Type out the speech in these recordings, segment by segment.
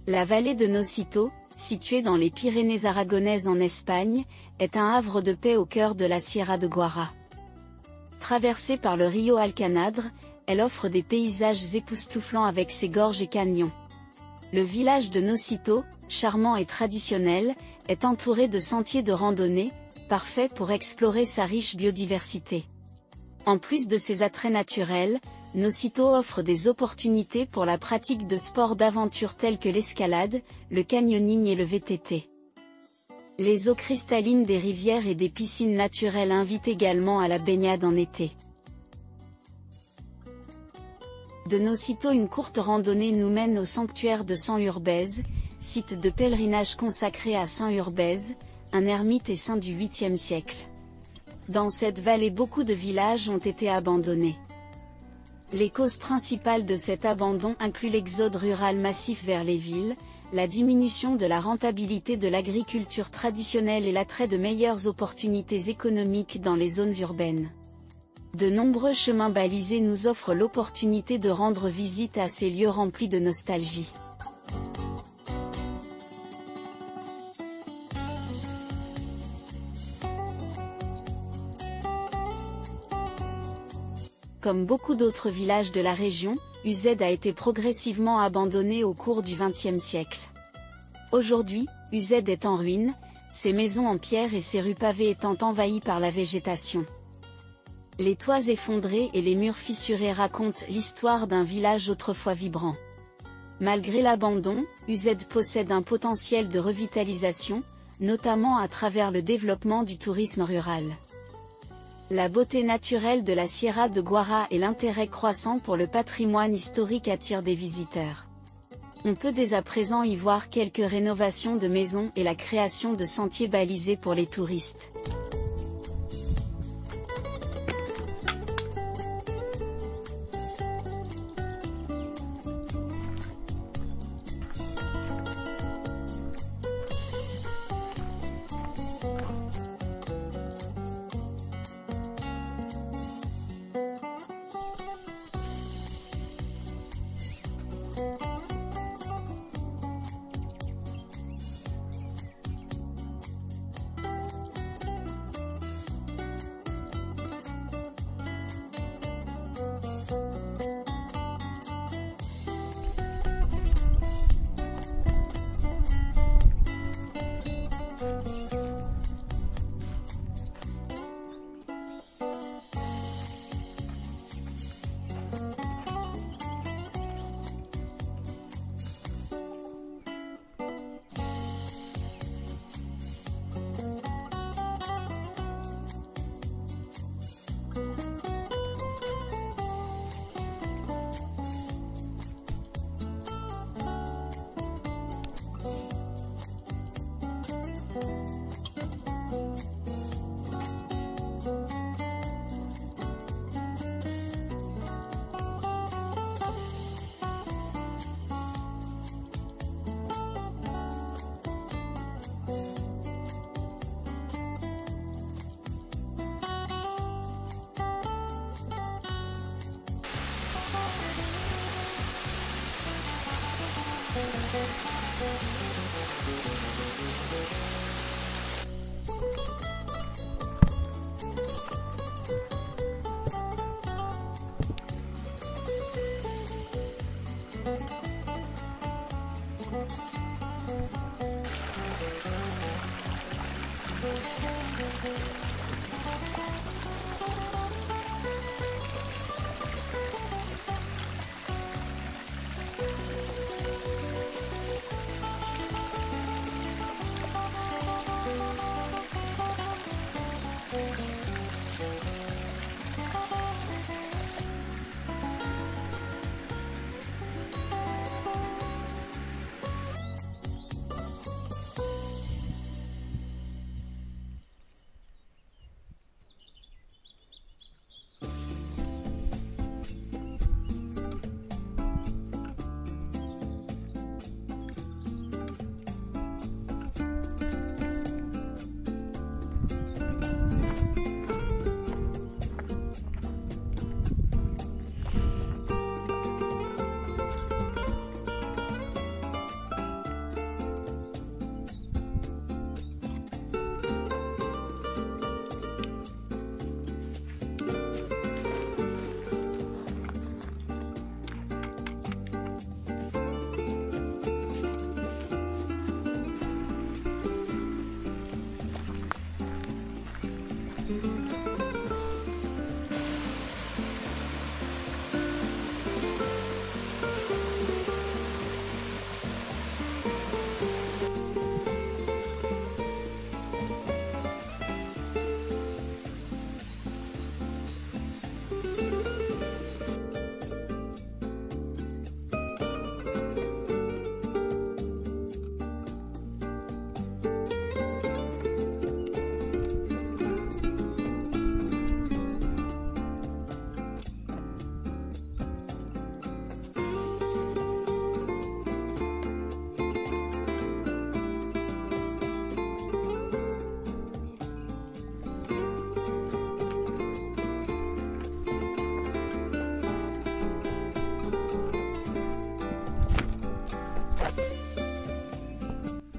La vallée de Nocito, située dans les Pyrénées aragonaises en Espagne, est un havre de paix au cœur de la Sierra de Guara. Traversée par le Rio Alcanadre, elle offre des paysages époustouflants avec ses gorges et canyons. Le village de Nocito, charmant et traditionnel, est entouré de sentiers de randonnée, parfait pour explorer sa riche biodiversité. En plus de ses attraits naturels, Nocito offre des opportunités pour la pratique de sports d'aventure tels que l'escalade, le canyoning et le VTT. Les eaux cristallines des rivières et des piscines naturelles invitent également à la baignade en été. De Nocito, une courte randonnée nous mène au sanctuaire de San Urbez, site de pèlerinage consacré à Saint Urbez, un ermite et saint du 8e siècle. Dans cette vallée, beaucoup de villages ont été abandonnés. Les causes principales de cet abandon incluent l'exode rural massif vers les villes, la diminution de la rentabilité de l'agriculture traditionnelle et l'attrait de meilleures opportunités économiques dans les zones urbaines. De nombreux chemins balisés nous offrent l'opportunité de rendre visite à ces lieux remplis de nostalgie. Comme beaucoup d'autres villages de la région, Uzed a été progressivement abandonné au cours du XXe siècle. Aujourd'hui, Uzed est en ruine, ses maisons en pierre et ses rues pavées étant envahies par la végétation. Les toits effondrés et les murs fissurés racontent l'histoire d'un village autrefois vibrant. Malgré l'abandon, Uzed possède un potentiel de revitalisation, notamment à travers le développement du tourisme rural. La beauté naturelle de la Sierra de Guara et l'intérêt croissant pour le patrimoine historique attirent des visiteurs. On peut dès à présent y voir quelques rénovations de maisons et la création de sentiers balisés pour les touristes.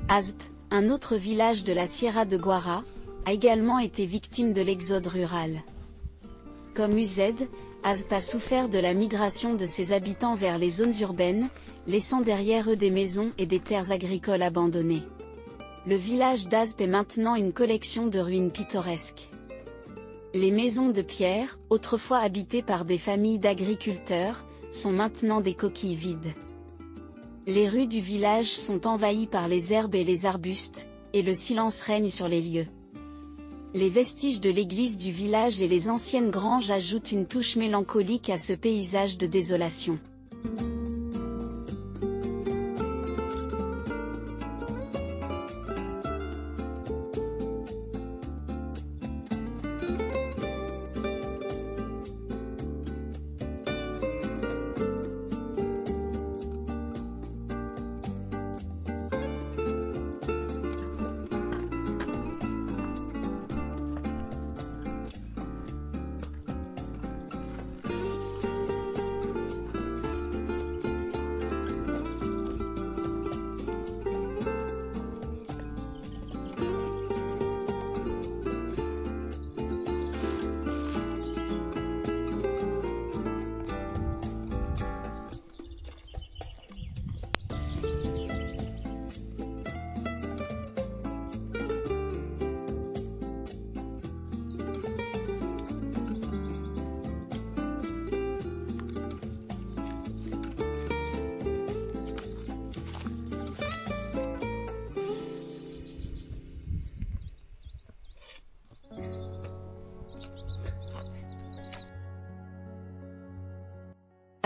Azp, un autre village de la Sierra de Guara, a également été victime de l'exode rural. Comme Uzed, Azp a souffert de la migration de ses habitants vers les zones urbaines, laissant derrière eux des maisons et des terres agricoles abandonnées. Le village d'Azp est maintenant une collection de ruines pittoresques. Les maisons de pierre, autrefois habitées par des familles d'agriculteurs, sont maintenant des coquilles vides. Les rues du village sont envahies par les herbes et les arbustes, et le silence règne sur les lieux. Les vestiges de l'église du village et les anciennes granges ajoutent une touche mélancolique à ce paysage de désolation.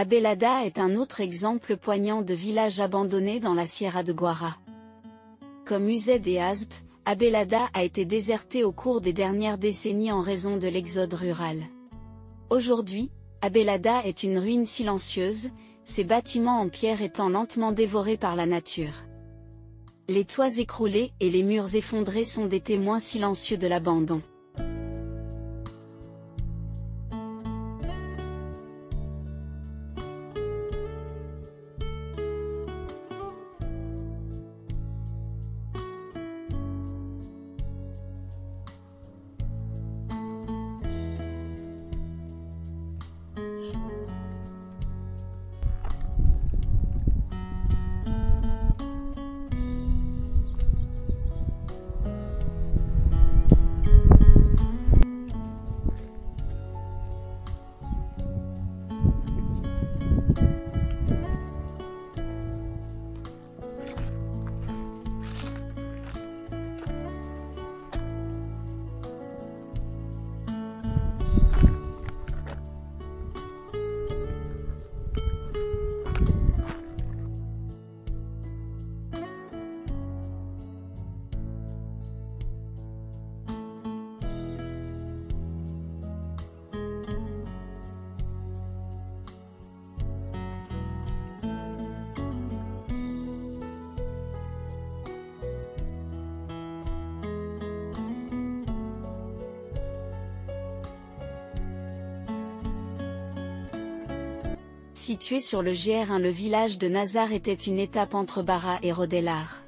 Abelada est un autre exemple poignant de village abandonné dans la Sierra de Guara. Comme Uzed et Azp, Abelada a été déserté au cours des dernières décennies en raison de l'exode rural. Aujourd'hui, Abelada est une ruine silencieuse, ses bâtiments en pierre étant lentement dévorés par la nature. Les toits écroulés et les murs effondrés sont des témoins silencieux de l'abandon. Situé sur le GR1, le village de Nazar était une étape entre Bara et Rodellar.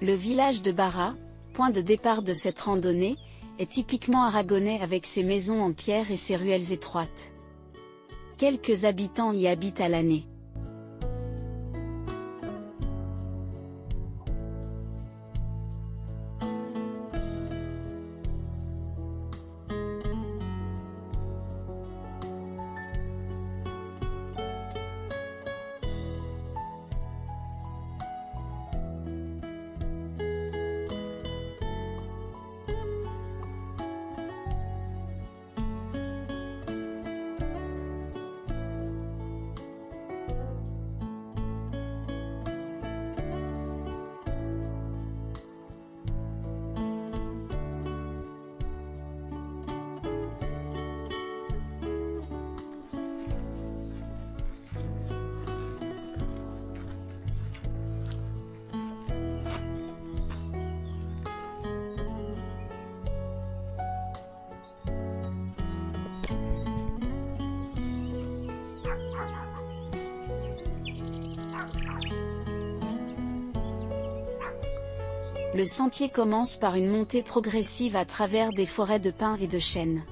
Le village de Bara, point de départ de cette randonnée, est typiquement aragonais avec ses maisons en pierre et ses ruelles étroites. Quelques habitants y habitent à l'année. Le sentier commence par une montée progressive à travers des forêts de pins et de chênes.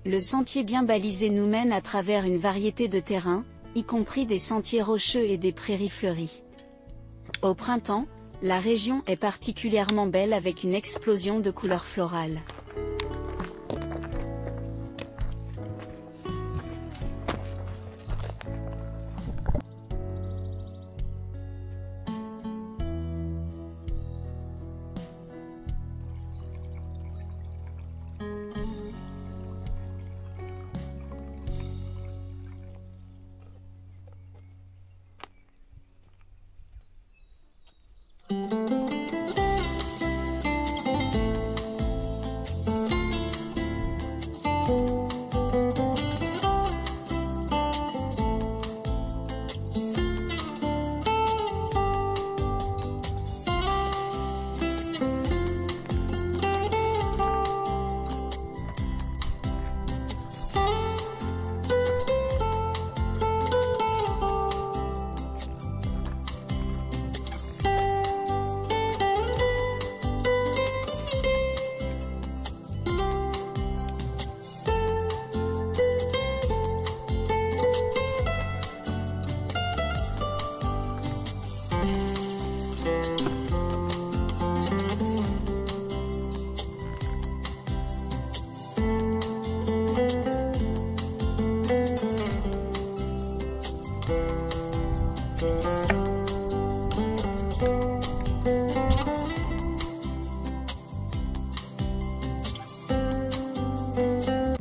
Le sentier bien balisé nous mène à travers une variété de terrains, y compris des sentiers rocheux et des prairies fleuries. Au printemps, la région est particulièrement belle avec une explosion de couleurs florales.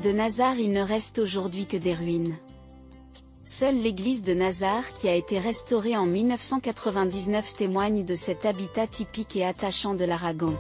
De Nazard il ne reste aujourd'hui que des ruines. Seule l'église de Nazard qui a été restaurée en 1999 témoigne de cet habitat typique et attachant de l'Aragon.